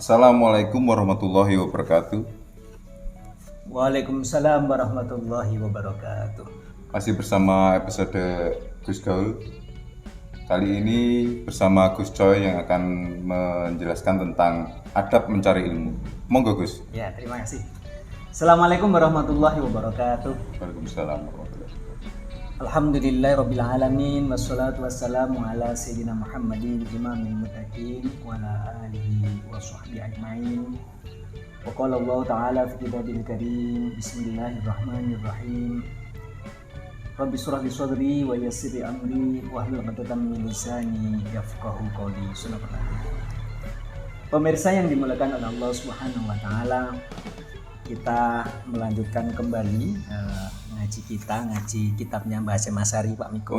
Assalamualaikum warahmatullahi wabarakatuh. Waalaikumsalam warahmatullahi wabarakatuh. Masih bersama episode Gus Gaul. Kali ini bersama Gus Coy yang akan menjelaskan tentang adab mencari ilmu. Monggo Gus. Ya, terima kasih. Assalamualaikum warahmatullahi wabarakatuh. Waalaikumsalam warahmatullahi wabarakatuh. Alhamdulillahirabbil alamin wassalatu wassalamu ala sayyidina Muhammadin imamil muttaqin wa ala alihi wa sahbihi ajmain. Wa qala Allah ta'ala fi kitabil karim bismillahirrahmanirrahim. Rabbi shrah li sadri wa yassir li amri wahlul 'uqdatam min lisani yafqahu qawli. Pemirsa yang dimuliakan oleh Allah Subhanahu wa taala, kita melanjutkan kembali ngaji kitabnya Mbah Hasyim Asy'ari Pak Miko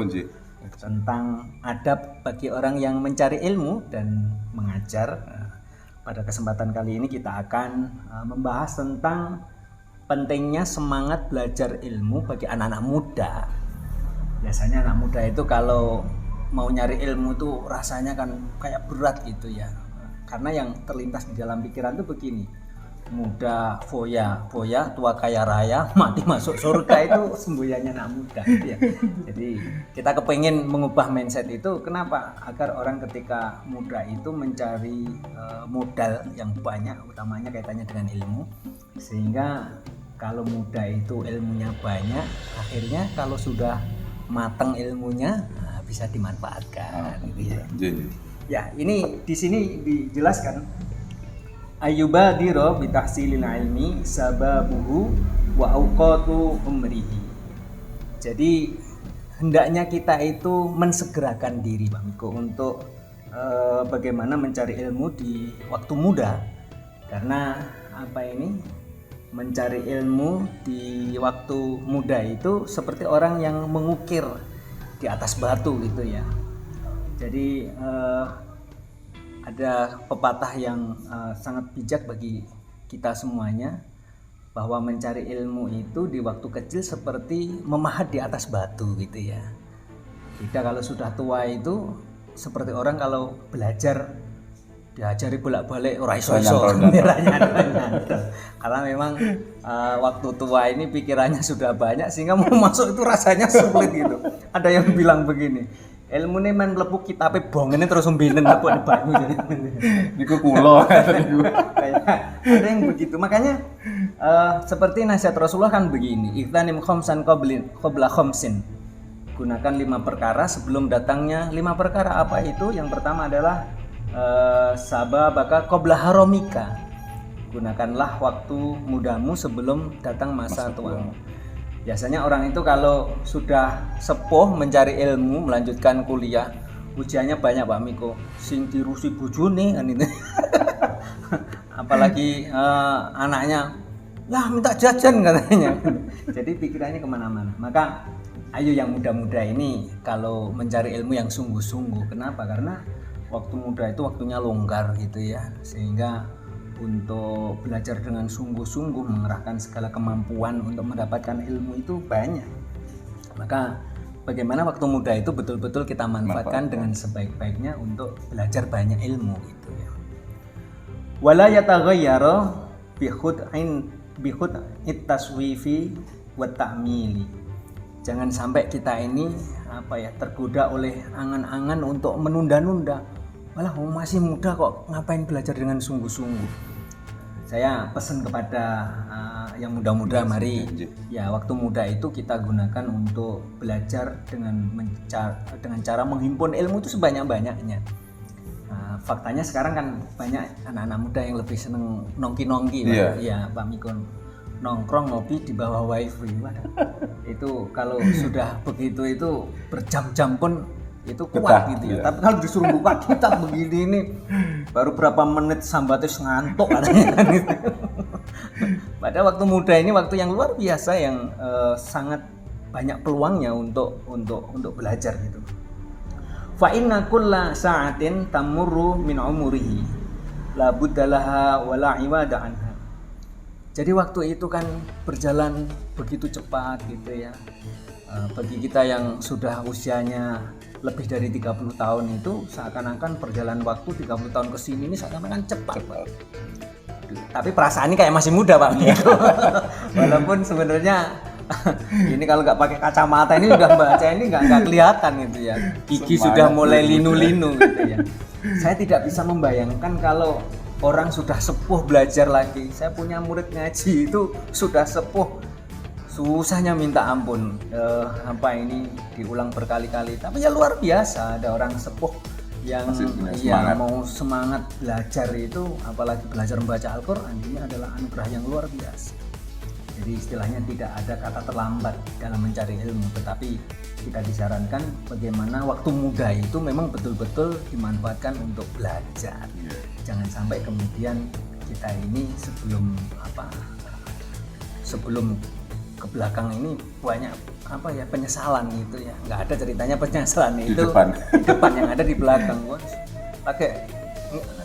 tentang adab bagi orang yang mencari ilmu dan mengajar. Pada kesempatan kali ini kita akan membahas tentang pentingnya semangat belajar ilmu bagi anak-anak muda. Biasanya anak muda itu kalau mau nyari ilmu tuh rasanya kan kayak berat gitu ya. Karena yang terlintas di dalam pikiran tuh begini, muda foya, tua kaya raya, mati masuk surga. Itu semboyannya anak muda gitu ya. Jadi kita kepengen mengubah mindset itu. Kenapa? Agar orang ketika muda itu mencari modal yang banyak, utamanya kaitannya dengan ilmu, sehingga kalau muda itu ilmunya banyak, akhirnya kalau sudah matang ilmunya bisa dimanfaatkan gitu ya. Ya, ini di sini dijelaskan ayyubadiro bitahsilil ilmi sababuhu wa awqatu umrihi. Jadi hendaknya kita itu mensegerakan diri Pak Miko untuk bagaimana mencari ilmu di waktu muda. Karena mencari ilmu di waktu muda itu seperti orang yang mengukir di atas batu gitu ya. Jadi ada pepatah yang sangat bijak bagi kita semuanya, bahwa mencari ilmu itu di waktu kecil seperti memahat di atas batu gitu ya. Kita kalau sudah tua itu seperti orang kalau belajar diajari bolak-balik ora iso-iso. Karena memang waktu tua ini pikirannya sudah banyak sehingga mau masuk itu rasanya sulit gitu. Ada yang bilang begini, ilmu ini main mlebu kitabe bongene terus umbinen mlebu di banyu jadi Niku kula ada yang begitu. Makanya seperti nasihat Rasulullah kan begini, ikhtanim khamsan qabla khamsin. Gunakan 5 perkara sebelum datangnya 5 perkara. Apa itu? Yang pertama adalah sababaka qabla haramika. Gunakanlah waktu mudamu sebelum datang masa tuamu. Biasanya orang itu kalau sudah sepuh mencari ilmu, melanjutkan kuliah, ujiannya banyak Pak Miko. Sing dirusi bojone kan itu. Apalagi anaknya, lah minta jajan katanya. Jadi pikirannya kemana-mana. Maka ayo yang muda-muda ini kalau mencari ilmu yang sungguh-sungguh. Kenapa? Karena waktu muda itu waktunya longgar gitu ya. Sehingga untuk belajar dengan sungguh-sungguh, mengerahkan segala kemampuan untuk mendapatkan ilmu itu banyak. Maka bagaimana waktu muda itu betul-betul kita manfaatkan dengan sebaik-baiknya untuk belajar banyak ilmu gitu ya. Wala yataghayyaru bi khud'in taswifi wa ta'mili. Jangan sampai kita ini tergoda oleh angan-angan untuk menunda-nunda. Walah, masih muda kok, ngapain belajar dengan sungguh-sungguh. Saya pesan kepada yang muda-muda, mari ya waktu muda itu kita gunakan untuk belajar dengan cara menghimpun ilmu itu sebanyak-banyaknya. Faktanya sekarang kan banyak anak-anak muda yang lebih seneng nongki-nongki, ya Pak Miko, nongkrong ngopi di bawah wifi. Itu kalau sudah begitu itu berjam-jam pun itu kuat gitu ya. Tapi kalau disuruh buka kitab begini ini baru berapa menit sambatnya ngantuk katanya kan gitu. Pada waktu muda ini waktu yang luar biasa yang sangat banyak peluangnya untuk belajar gitu. Fa inna kulla sa'atin tamurru min umurihi la buddalaha wa la iwada anha. Jadi waktu itu kan berjalan begitu cepat gitu ya. Bagi kita yang sudah usianya lebih dari 30 tahun itu seakan-akan perjalanan waktu 30 tahun ke sini ini seakan-akan cepat. Tapi perasaan ini kayak masih muda Pak gitu. Walaupun sebenarnya ini kalau nggak pakai kacamata ini udah baca ini nggak kelihatan gitu ya. Gigi sudah mulai linu-linu gitu ya. Saya tidak bisa membayangkan kalau orang sudah sepuh belajar lagi. Saya punya murid ngaji itu sudah sepuh, susahnya minta ampun. Apa ini diulang berkali-kali. Tapi ya luar biasa ada orang sepuh yang mau semangat belajar itu, apalagi belajar membaca Al-Quran, ini adalah anugerah yang luar biasa. Jadi istilahnya tidak ada kata terlambat dalam mencari ilmu, tetapi kita disarankan bagaimana waktu muda itu memang betul-betul dimanfaatkan untuk belajar. Jangan sampai kemudian kita ini sebelum ke belakang ini banyak penyesalan gitu ya. Nggak ada ceritanya penyesalan itu di depan yang ada di belakang. Pakai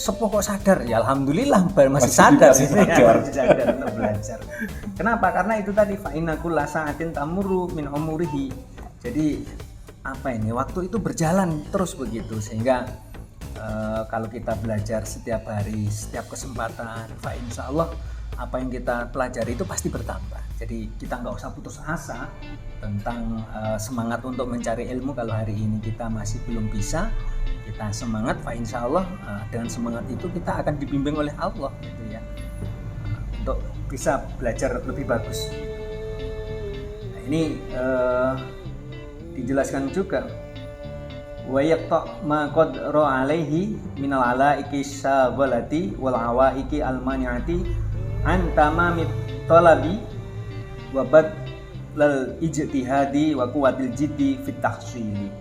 sepuh kok sadar, ya alhamdulillah masih sadar untuk belajar. Kenapa? Karena itu tadi fa inna kulla sa'atin tamurru min umurihi. Jadi waktu itu berjalan terus begitu, sehingga kalau kita belajar setiap hari, setiap kesempatan, fa insyaallah apa yang kita pelajari itu pasti bertambah. Jadi kita nggak usah putus asa tentang semangat untuk mencari ilmu. Kalau hari ini kita masih belum bisa, kita semangat, fa insyaallah dengan semangat itu kita akan dibimbing oleh Allah gitu ya, untuk bisa belajar lebih bagus. Nah, ini dijelaskan juga wa yaqta ma qad ra alaihi minal alaiki sabalati wal awaiki al mani'ati an tamamit talabi wa badlal ijtihadi wa quwwatil jiddi fit tahsili.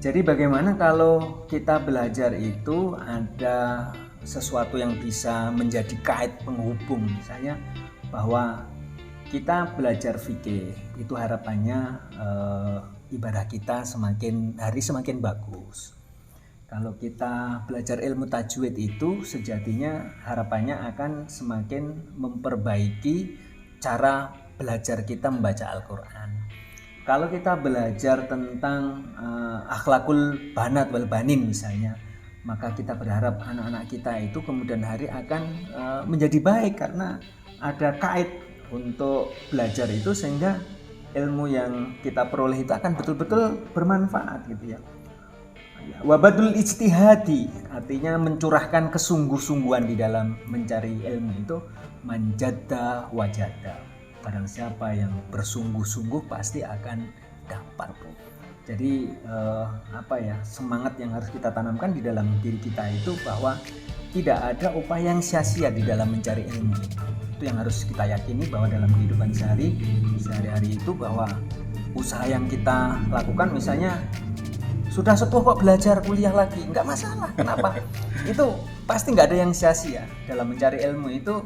Jadi bagaimana kalau kita belajar itu ada sesuatu yang bisa menjadi kait penghubung, misalnya bahwa kita belajar fikih itu harapannya ibadah kita semakin hari semakin bagus. Kalau kita belajar ilmu tajwid itu sejatinya harapannya akan semakin memperbaiki cara belajar kita membaca Al-Quran. Kalau kita belajar tentang akhlakul banat wal banin misalnya, maka kita berharap anak-anak kita itu kemudian hari akan menjadi baik karena ada kait untuk belajar itu, sehingga ilmu yang kita peroleh itu akan betul-betul bermanfaat gitu ya. Wabadul ijtihadi artinya mencurahkan kesungguh-sungguhan di dalam mencari ilmu itu, manjadda wajada. Barang siapa yang bersungguh-sungguh pasti akan dapat. Jadi semangat yang harus kita tanamkan di dalam diri kita itu bahwa tidak ada upaya yang sia-sia di dalam mencari ilmu. Itu yang harus kita yakini, bahwa dalam kehidupan sehari-hari itu bahwa usaha yang kita lakukan, misalnya sudah sepuh kok belajar kuliah lagi, nggak masalah. Kenapa? Itu pasti nggak ada yang sia-sia dalam mencari ilmu itu,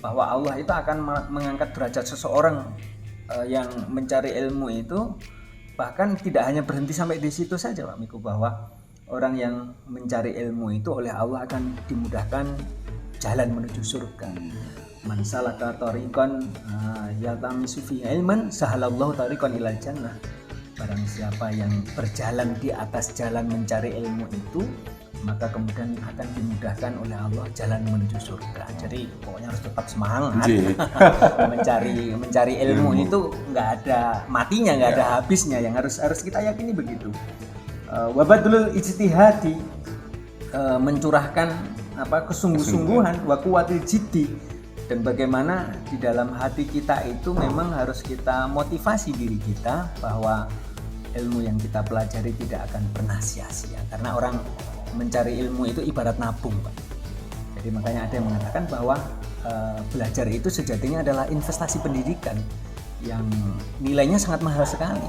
bahwa Allah itu akan mengangkat derajat seseorang yang mencari ilmu itu. Bahkan tidak hanya berhenti sampai di situ saja Pak Miko, bahwa orang yang mencari ilmu itu oleh Allah akan dimudahkan jalan menuju surga. Man salaka tariqan yaltamisu fihi ilman sahalallahu tariqan ilal jannah. Barang siapa yang berjalan di atas jalan mencari ilmu itu, maka kemudian akan dimudahkan oleh Allah jalan menuju surga. Jadi pokoknya harus tetap semangat. mencari ilmu itu nggak ada matinya, nggak ada habisnya. Yang harus kita yakini begitu. Wabadul ijtihadi, mencurahkan kesungguh-sungguhan, wa quwwatil jiddi, dan bagaimana di dalam hati kita itu memang harus kita motivasi diri kita bahwa ilmu yang kita pelajari tidak akan pernah sia-sia, karena orang mencari ilmu itu ibarat nabung Pak. Jadi makanya ada yang mengatakan bahwa belajar itu sejatinya adalah investasi pendidikan yang nilainya sangat mahal sekali.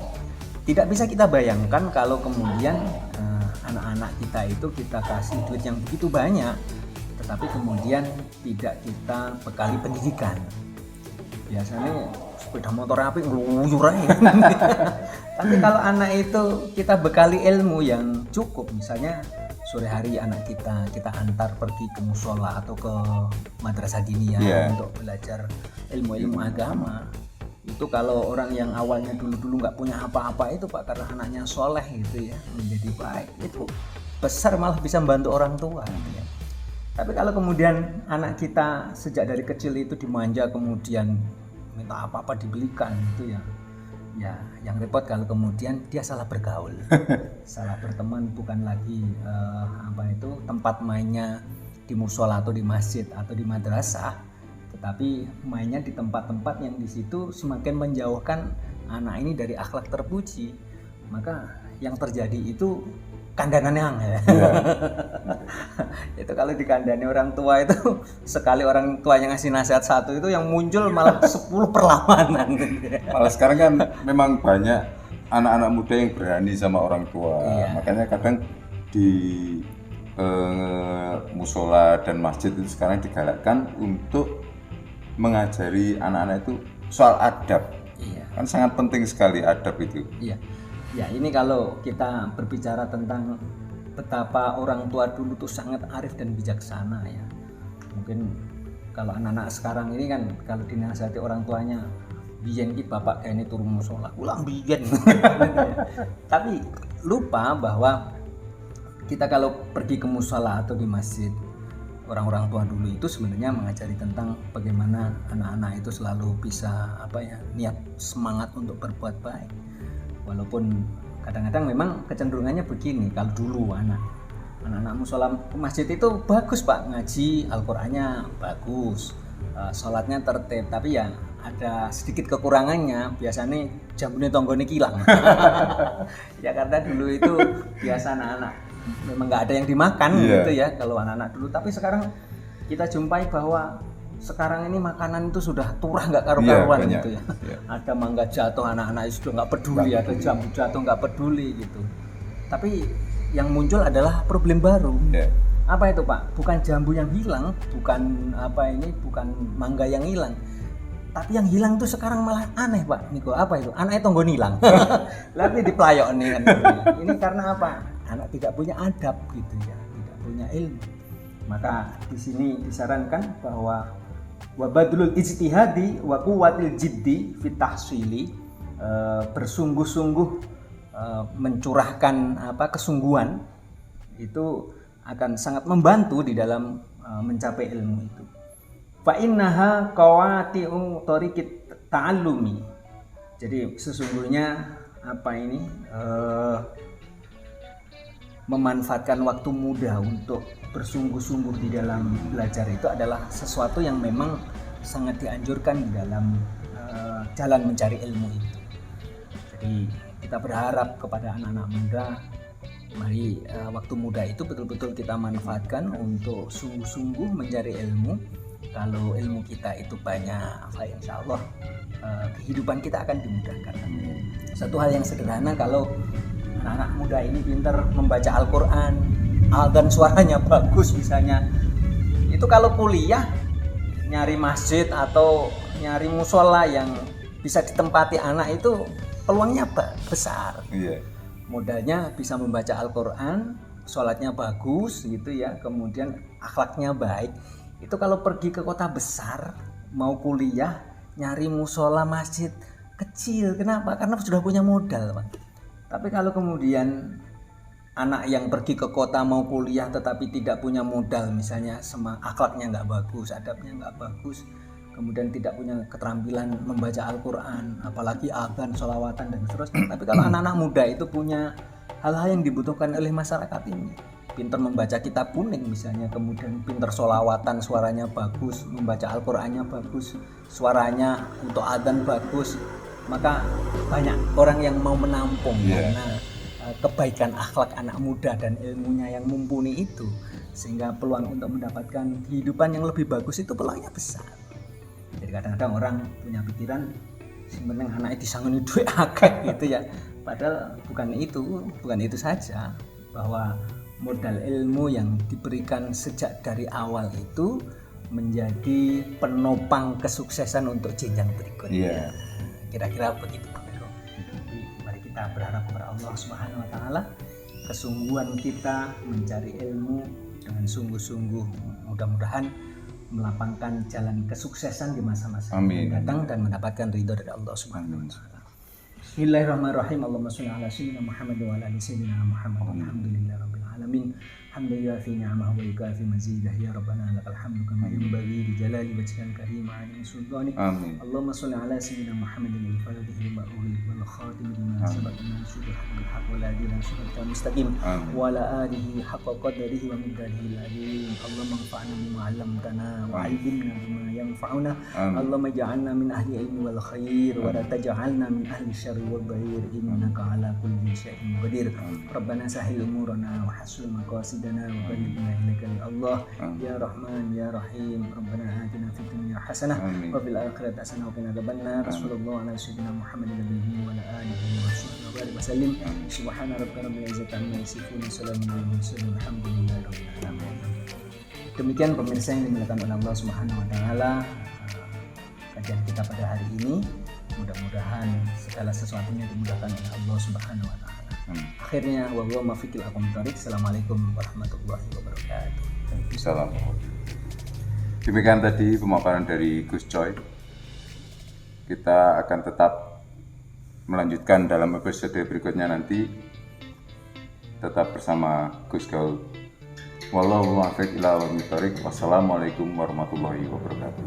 Tidak bisa kita bayangkan kalau kemudian anak-anak kita itu kita kasih duit yang begitu banyak, tetapi kemudian tidak kita bekali pendidikan. Biasanya sepeda motor api ngeluyur aja. Tapi kalau anak itu kita bekali ilmu yang cukup, misalnya sore hari anak kita antar pergi ke musola atau ke madrasah diniyah untuk belajar ilmu-ilmu agama, Itu kalau orang yang awalnya dulu nggak punya apa-apa itu Pak, karena anaknya soleh gitu ya, menjadi baik, itu besar malah bisa membantu orang tua gitu ya. Tapi kalau kemudian anak kita sejak dari kecil itu dimanja, kemudian minta apa-apa dibelikan gitu ya, ya yang repot kalau kemudian dia salah bergaul, salah berteman, bukan lagi tempat mainnya di musola atau di masjid atau di madrasah, tetapi mainnya di tempat-tempat yang di situ semakin menjauhkan anak ini dari akhlak terpuji. Maka yang terjadi itu kandanan yang ya. Itu kalau dikandani orang tua itu, sekali orang tuanya ngasih nasihat satu itu yang muncul malah 10 perlawanan. Malah sekarang kan memang banyak anak-anak muda yang berani sama orang tua. Iya. Makanya kadang di musola dan masjid itu sekarang digalakkan untuk mengajari anak-anak itu soal adab. Iya. Kan sangat penting sekali adab itu. Iya. Ya, ini kalau kita berbicara tentang betapa orang tua dulu tuh sangat arif dan bijaksana ya. Mungkin kalau anak-anak sekarang ini kan kalau dinasihati orang tuanya, biyen ki bapak kayaknya turun musola, ulang biyen. Tapi lupa bahwa kita kalau pergi ke musola atau di masjid, orang-orang tua dulu itu sebenarnya mengajari tentang bagaimana anak-anak itu selalu bisa niat semangat untuk berbuat baik. Walaupun kadang-kadang memang kecenderungannya begini, kalau dulu anak-anak musola masjid itu bagus Pak, ngaji Al-Qur'annya bagus, sholatnya tertib, tapi ya ada sedikit kekurangannya, biasanya jambune tonggone kilang. Ya karena dulu itu biasa anak-anak memang nggak ada yang dimakan gitu ya kalau anak-anak dulu, tapi sekarang kita jumpai bahwa sekarang ini makanan itu sudah turah nggak karu-karuan gitu ya. Ada mangga jatuh anak-anak itu sudah nggak peduli, ada jambu jatuh nggak peduli gitu. Tapi yang muncul adalah problem baru. Apa itu Pak? Bukan jambu yang hilang, bukan bukan mangga yang hilang, tapi yang hilang tuh sekarang malah aneh Pak Niko. Apa itu? Anaknya tonggon hilang. Lalu diplayok nih kan. Ini karena apa? Anak tidak punya adab gitu ya, tidak punya ilmu. Maka di sini disarankan bahwa wa badlul ijtihadi wa quwwatil jiddi fit tahsili, bersungguh-sungguh mencurahkan kesungguhan itu akan sangat membantu di dalam mencapai ilmu itu. Fa innaha qawati'u tariqit ta'allumi. Jadi sesungguhnya memanfaatkan waktu muda untuk bersungguh-sungguh di dalam belajar itu adalah sesuatu yang memang sangat dianjurkan di dalam jalan mencari ilmu itu. Jadi kita berharap kepada anak-anak muda, mari waktu muda itu betul-betul kita manfaatkan untuk sungguh-sungguh mencari ilmu. Kalau ilmu kita itu banyak, insya Allah kehidupan kita akan dimudahkan. Satu hal yang sederhana, kalau anak-anak muda ini pintar membaca Al-Quran, dan suaranya bagus misalnya, itu kalau kuliah nyari masjid atau nyari musola yang bisa ditempati anak itu peluangnya besar. Modalnya bisa membaca Al-Quran, sholatnya bagus gitu ya, kemudian akhlaknya baik. Itu kalau pergi ke kota besar mau kuliah nyari musola masjid kecil. Kenapa? Karena sudah punya modal Pak. Tapi kalau kemudian anak yang pergi ke kota mau kuliah tetapi tidak punya modal, misalnya akhlaknya nggak bagus, adabnya nggak bagus, kemudian tidak punya keterampilan membaca Al-Quran, apalagi adzan, sholawatan dan seterusnya. Tapi kalau anak-anak muda itu punya hal-hal yang dibutuhkan oleh masyarakat ini, pintar membaca kitab kuning misalnya, kemudian pintar sholawatan, suaranya bagus, membaca Al-Qurannya bagus, suaranya untuk adzan bagus, maka banyak orang yang mau menampung karena kebaikan akhlak anak muda dan ilmunya yang mumpuni itu, sehingga peluang untuk mendapatkan kehidupan yang lebih bagus itu peluangnya besar. Jadi kadang-kadang orang punya pikiran sebenarnya anaknya disangoni duit akeh gitu ya, padahal bukan itu saja, bahwa modal ilmu yang diberikan sejak dari awal itu menjadi penopang kesuksesan untuk jenjang berikutnya. Kira-kira begitu Pak Vero. Jadi mari kita berharap kepada Allah Subhanahu wa taala, kesungguhan kita mencari ilmu dengan sungguh-sungguh mudah-mudahan melapangkan jalan kesuksesan di masa-masa Amin. yang datang dan mendapatkan ridho dari Allah Subhanahu wa taala. Bismillahirrahmanirrahim. Allahumma shalli ala sayyidina Muhammad wa ala ali sayyidina Muhammad. Alhamdulillahirabbil alamin. Hamdan yuafi ni'amahu wa yukafi mazidah. Ya Rabbana lakal hamdu kama yanbaghi li jalali wajhikal karim wa 'azimi sultanik. Amin. Allahumma shalli ala sayyidina Muhammadin al-fatih lima ughliq wal khatim lima sabaq nasrul haqqil haqq wal hadi ila siratal mustaqim Amin. wa ala alihi haqqa qadrihi wa miqdarihi al-azim. Allahumma anfa'na bima 'allamtana wa 'allimna bima yanfa'una. Amin. Allahumma ij'alna min ahli ilmi wal khair wa la taj'alna min ahli syarri wal dhair innaka ala kulli syai'in qadir. Rabbana sahhil umurana wa hassil maqasidana wa ballighna ilaika ya Allah ya Rahman ya Rahim. Rabbana atina fid dunya hasanah Amin. wa fil akhirati hasanah wa qina adzabannar. Sallallahu ala sayyidina Muhammadin nabiyyi wa ala alihi wa sahbihi wa barik wa sallim. Subhana rabbika rabbil izzati amma yasifun wa salamun alal mursalin walhamdulillahi rabbil alamin. Demikian pemirsa yang dimuliakan oleh Allah Subhanahu wa taala, kajian kita pada hari ini. Mudah-mudahan segala sesuatunya dimudahkan oleh Allah Subhanahu wa taala. Akhirnya wallahu muwaffiq ila aqwamit thoriq. Assalamualaikum warahmatullahi wabarakatuh. Salam. Demikian tadi pemaparan dari Gus Coy. Kita akan tetap melanjutkan dalam episode berikutnya nanti. Tetap bersama Gus Gaul. Wallahu muwaffiq ila aqwamit thoriq. Wassalamualaikum warahmatullahi wabarakatuh.